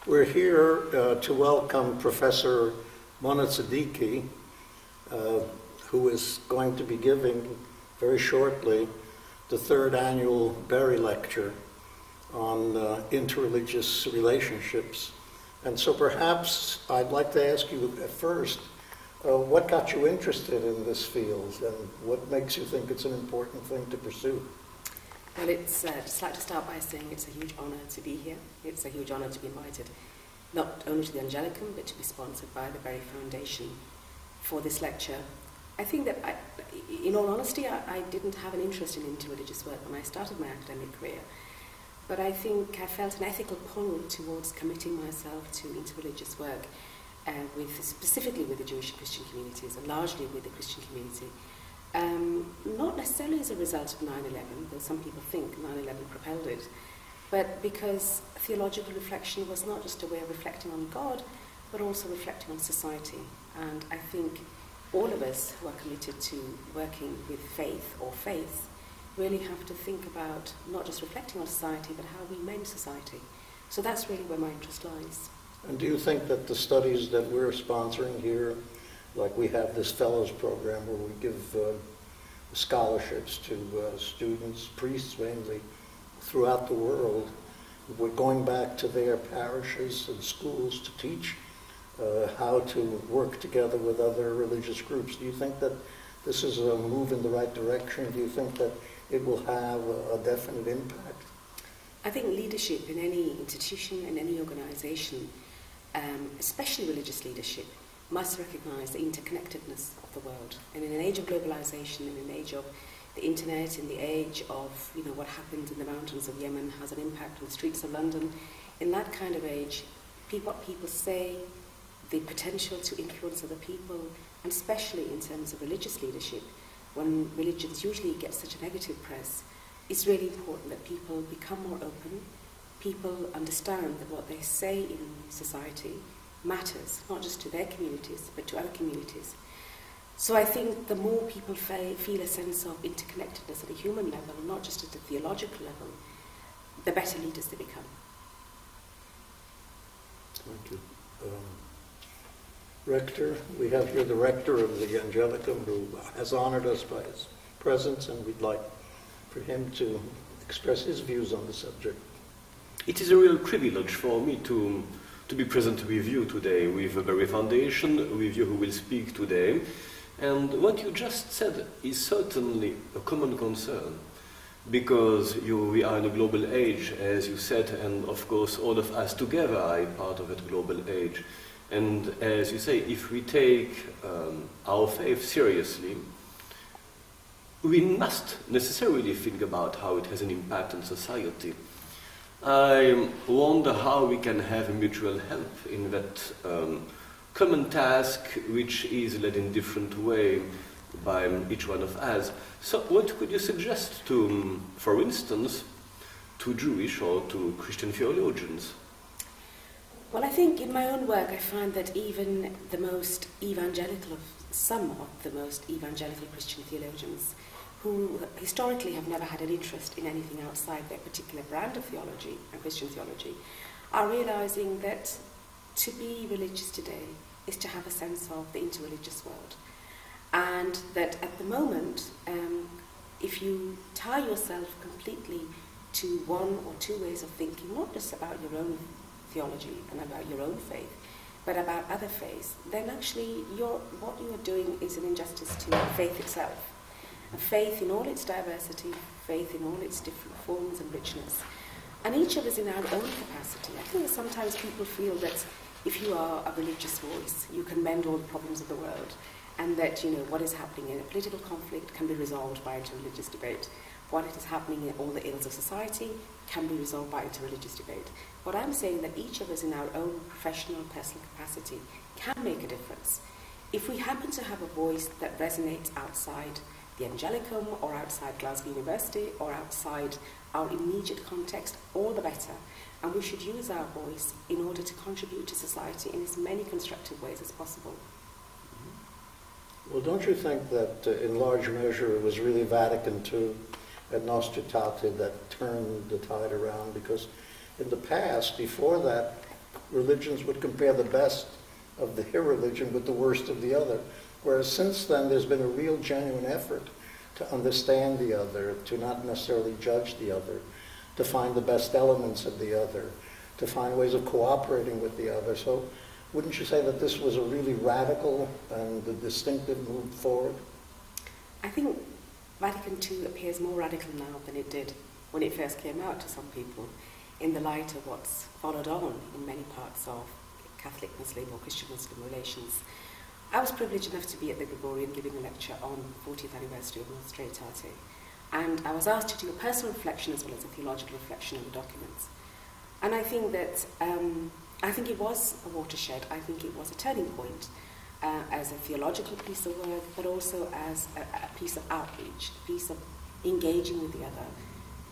We're here to welcome Professor Mona Siddiqui, who is going to be giving very shortly the third annual Berry Lecture on interreligious relationships. And so perhaps I'd like to ask you at first, what got you interested in this field and what makes you think it's an important thing to pursue? Well, it's just like to start by saying it's a huge honour to be here. It's a huge honour to be invited, not only to the Angelicum, but to be sponsored by the Berry Foundation for this lecture. I think that, in all honesty, I didn't have an interest in interreligious work when I started my academic career. But I think I felt an ethical pull towards committing myself to interreligious work, specifically with the Jewish and Christian communities, and largely with the Christian community. Not necessarily as a result of 9/11, though some people think 9/11 propelled it, but because theological reflection was not just a way of reflecting on God, but also reflecting on society. And I think all of us who are committed to working with faith or faith really have to think about not just reflecting on society, but how we mend society. So that's really where my interest lies. And do you think that the studies that we're sponsoring here, like we have this fellows program where we give scholarships to students, priests mainly, throughout the world, we're going back to their parishes and schools to teach how to work together with other religious groups. Do you think that this is a move in the right direction? Do you think that it will have a definite impact? I think leadership in any institution, in any organization, especially religious leadership, must recognize the interconnectedness of the world. And in an age of globalization, in an age of the internet, in the age of what happens in the mountains of Yemen has an impact on the streets of London, in that kind of age, what people say, the potential to influence other people, and especially in terms of religious leadership, when religions usually get such a negative press, it's really important that people become more open, people understand that what they say in society matters, not just to their communities, but to other communities. So I think the more people feel a sense of interconnectedness at a human level, not just at a theological level, the better leaders they become. Thank you. Rector, we have here the rector of the Angelicum who has honored us by his presence, and we'd like for him to express his views on the subject. It is a real privilege for me to be present with you today, with the Berry Foundation, with you who will speak today. And what you just said is certainly a common concern, because we are in a global age, as you said, and of course all of us together are part of that global age. And as you say, if we take our faith seriously, we must necessarily think about how it has an impact on society. I wonder how we can have a mutual help in that common task, which is led in different way by each one of us. So what could you suggest to, for instance, to Jewish or to Christian theologians? Well, I think in my own work I find that even the most evangelical some of the most evangelical Christian theologians, who historically have never had an interest in anything outside their particular brand of theology and Christian theology, are realizing that to be religious today is to have a sense of the interreligious world. And that at the moment, if you tie yourself completely to one or two ways of thinking, not just about your own theology and about your own faith, but about other faiths, then actually what you are doing is an injustice to faith itself. A faith in all its diversity, faith in all its different forms and richness. And each of us in our own capacity. I think that sometimes people feel that if you are a religious voice, you can mend all the problems of the world, and that what is happening in a political conflict can be resolved by interreligious debate. What is happening in all the ills of society can be resolved by interreligious debate. What I'm saying that each of us in our own professional, personal capacity can make a difference. If we happen to have a voice that resonates outside the Angelicum or outside Glasgow University or outside our immediate context, all the better. And we should use our voice in order to contribute to society in as many constructive ways as possible. Well, don't you think that in large measure it was really Vatican II and Nostra Aetate that turned the tide around? Because in the past, before that, religions would compare the best of their religion with the worst of the other. Whereas since then, there's been a real genuine effort to understand the other, to not necessarily judge the other, to find the best elements of the other, to find ways of cooperating with the other. So wouldn't you say that this was a really radical and a distinctive move forward? I think Vatican II appears more radical now than it did when it first came out to some people, in the light of what's followed on in many parts of Catholic-Muslim or Christian-Muslim relations. I was privileged enough to be at the Gregorian giving a lecture on the 40th anniversary of Nostra Aetate, and I was asked to do a personal reflection as well as a theological reflection on the documents. And I think that it was a watershed. I think it was a turning point as a theological piece of work, but also as a piece of outreach, a piece of engaging with the other,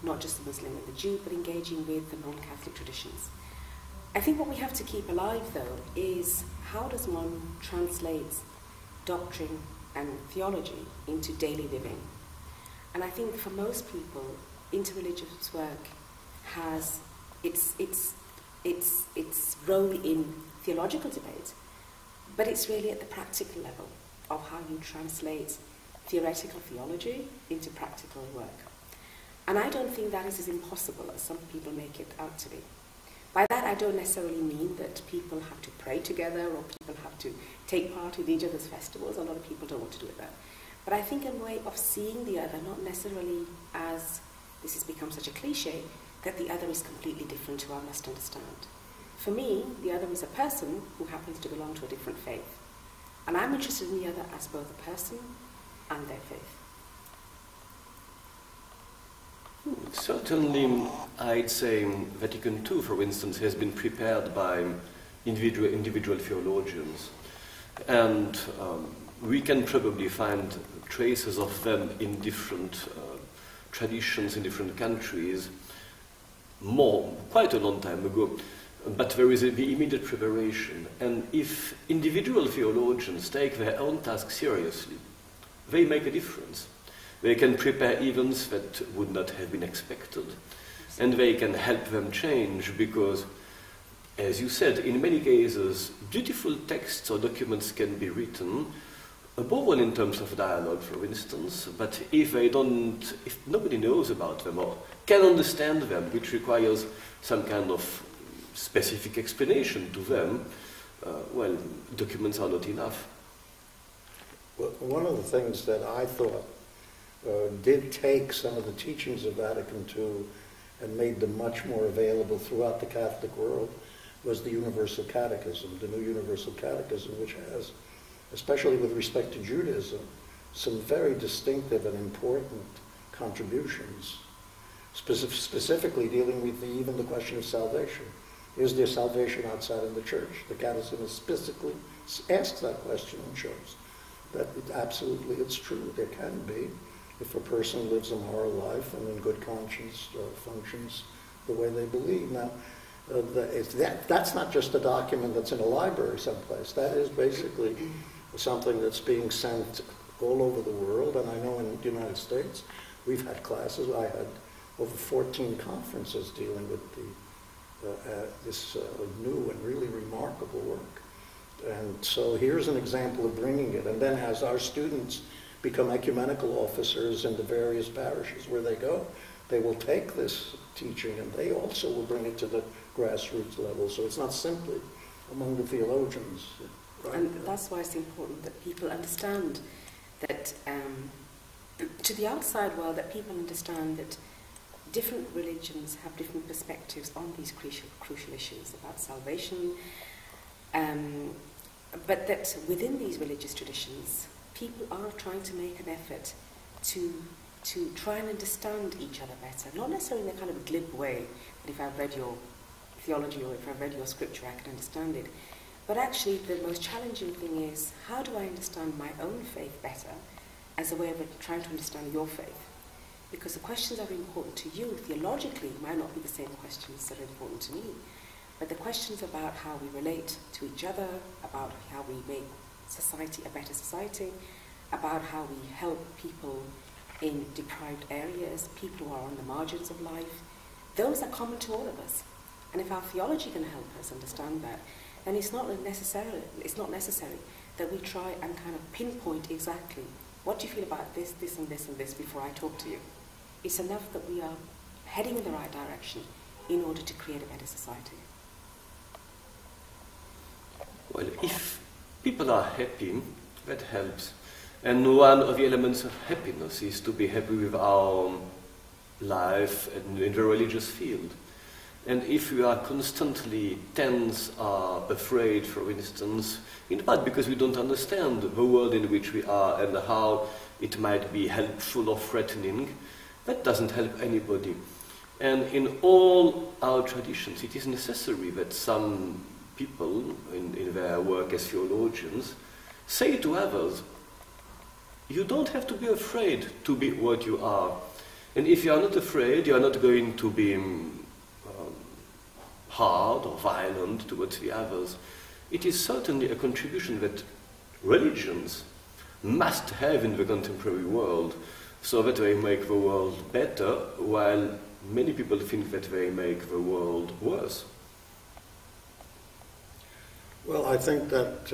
not just the Muslim and the Jew, but engaging with the non-Catholic traditions. I think what we have to keep alive, though, is how does one translate doctrine and theology into daily living? And I think for most people, interreligious work has its role in theological debate, but it's really at the practical level of how you translate theoretical theology into practical work. And I don't think that is as impossible as some people make it out to be. By that, I don't necessarily mean that people have to pray together or people have to take part in each other's festivals. A lot of people don't want to do that. But I think a way of seeing the other, not necessarily as, this has become such a cliche, that the other is completely different who I must understand. For me, the other is a person who happens to belong to a different faith. And I'm interested in the other as both a person and their faith. Certainly, I'd say Vatican II, for instance, has been prepared by individual theologians. And we can probably find traces of them in different traditions in different countries, quite a long time ago. But there is the immediate preparation. And if individual theologians take their own task seriously, they make a difference. They can prepare events that would not have been expected. And they can help them change because, as you said, in many cases, beautiful texts or documents can be written, above all in terms of dialogue, for instance, but if nobody knows about them or can understand them, which requires some kind of specific explanation to them, documents are not enough. Well, one of the things that I thought did take some of the teachings of Vatican II and made them much more available throughout the Catholic world was the Universal Catechism, the new Universal Catechism, which has, especially with respect to Judaism, some very distinctive and important contributions, specifically dealing with even the question of salvation. Is there salvation outside of the church? The Catechism specifically asks that question and shows that absolutely it's true. There can be, if a person lives a moral life and in good conscience functions the way they believe. Now, that's not just a document that's in a library someplace. That is basically something that's being sent all over the world. And I know in the United States, we've had classes. I had over 14 conferences dealing with this new and really remarkable work. And so here's an example of bringing it. And then as our students become ecumenical officers in the various parishes where they go, they will take this teaching and they also will bring it to the grassroots level. So it's not simply among the theologians. Right? And that's why it's important that people understand that, to the outside world, that people understand that different religions have different perspectives on these crucial issues about salvation, but that within these religious traditions, people are trying to make an effort to try and understand each other better, not necessarily in a kind of glib way, that if I've read your theology or if I've read your scripture, I can understand it. But actually, the most challenging thing is, how do I understand my own faith better as a way of trying to understand your faith? Because the questions that are important to you, theologically, might not be the same questions that are important to me. But the questions about how we relate to each other, about how we make society a better society, about how we help people in deprived areas, people who are on the margins of life, those are common to all of us. And if our theology can help us understand that, then it's not necessary that we try and kind of pinpoint exactly what do you feel about this, this and this and this before I talk to you. It's enough that we are heading in the right direction in order to create a better society. Well, if people are happy, that helps. And one of the elements of happiness is to be happy with our life in the religious field. And if we are constantly tense or afraid, for instance, in part because we don't understand the world in which we are and how it might be helpful or threatening, that doesn't help anybody. And in all our traditions, it is necessary that some people, in their work as theologians, say to others, you don't have to be afraid to be what you are. And if you are not afraid, you are not going to be hard or violent towards the others. It is certainly a contribution that religions must have in the contemporary world, so that they make the world better, while many people think that they make the world worse. Well, I think that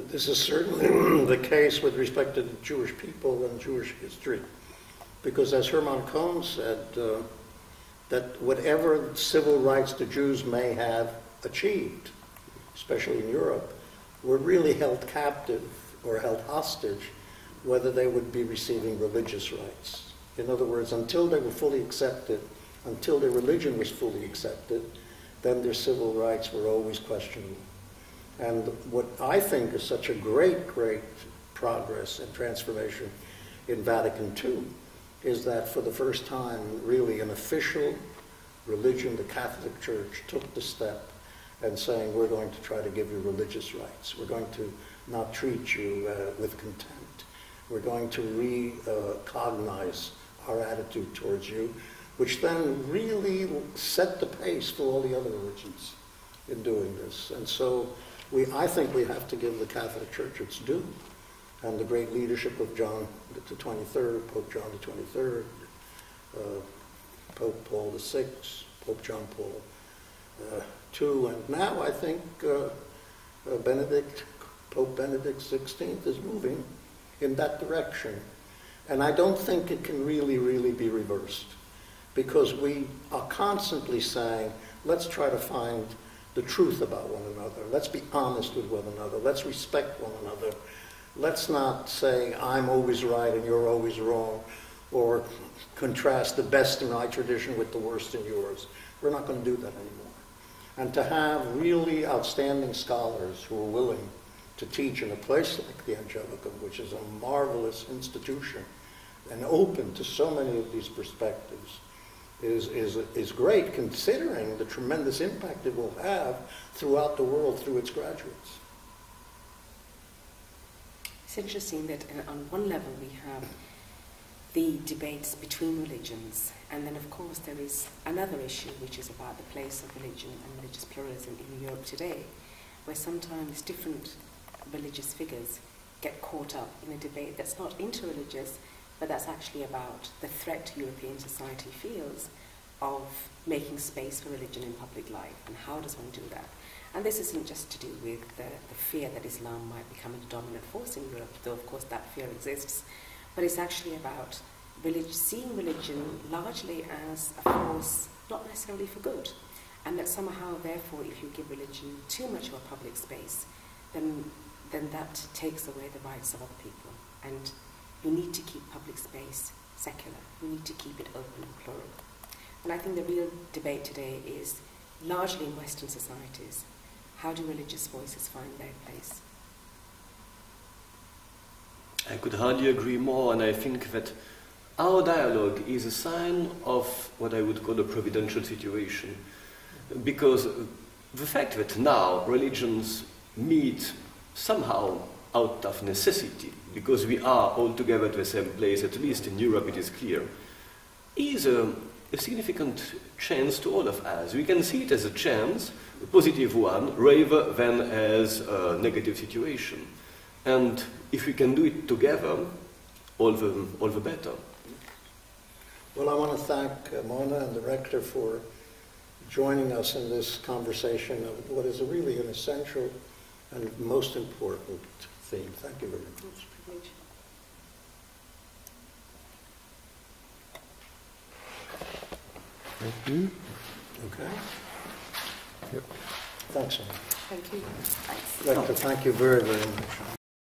this is certainly the case with respect to the Jewish people and Jewish history. Because as Hermann Cohn said, that whatever civil rights the Jews may have achieved, especially in Europe, were really held captive or held hostage whether they would be receiving religious rights. In other words, until they were fully accepted, until their religion was fully accepted, then their civil rights were always questionable. And what I think is such a great, great progress and transformation in Vatican II is that for the first time, really, an official religion, the Catholic Church, took the step and saying, we're going to try to give you religious rights. We're going to not treat you with contempt. We're going to recognize our attitude towards you, which then really set the pace for all the other religions in doing this. And so I think we have to give the Catholic Church its due. And the great leadership of John the 23rd, Pope John the 23rd, Pope Paul VI, Pope John Paul II, and now I think Pope Benedict XVI is moving in that direction. And I don't think it can really, really be reversed, because we are constantly saying, let's try to find the truth about one another. Let's be honest with one another. Let's respect one another. Let's not say, I'm always right and you're always wrong, or contrast the best in my tradition with the worst in yours. We're not going to do that anymore. And to have really outstanding scholars who are willing to teach in a place like the Angelicum, which is a marvelous institution and open to so many of these perspectives, is great, considering the tremendous impact it will have throughout the world through its graduates. It's interesting that on one level we have the debates between religions, and then of course there is another issue which is about the place of religion and religious pluralism in Europe today, where sometimes different religious figures get caught up in a debate that's not interreligious, but that's actually about the threat European society feels of making space for religion in public life, and how does one do that? And this isn't just to do with the fear that Islam might become a dominant force in Europe, though of course that fear exists, but it's actually about seeing religion largely as a force not necessarily for good, and that somehow therefore if you give religion too much of a public space, then that takes away the rights of other people. And you need to keep public space secular. You need to keep it open and plural. And I think the real debate today is largely in Western societies. How do religious voices find their place? I could hardly agree more, and I think that our dialogue is a sign of what I would call a providential situation. Because the fact that now religions meet somehow out of necessity, because we are all together at the same place, at least in Europe it is clear, is a significant chance to all of us. We can see it as a chance, a positive one, rather than as a negative situation. And if we can do it together, all the better. Well, I want to thank Mona and the rector for joining us in this conversation of what is really an essential and most important theme. Thank you very much. It's a privilege. Thank you. Okay. Yep. Thanks, Anna. Thank you. I'd like to thank you very, very much.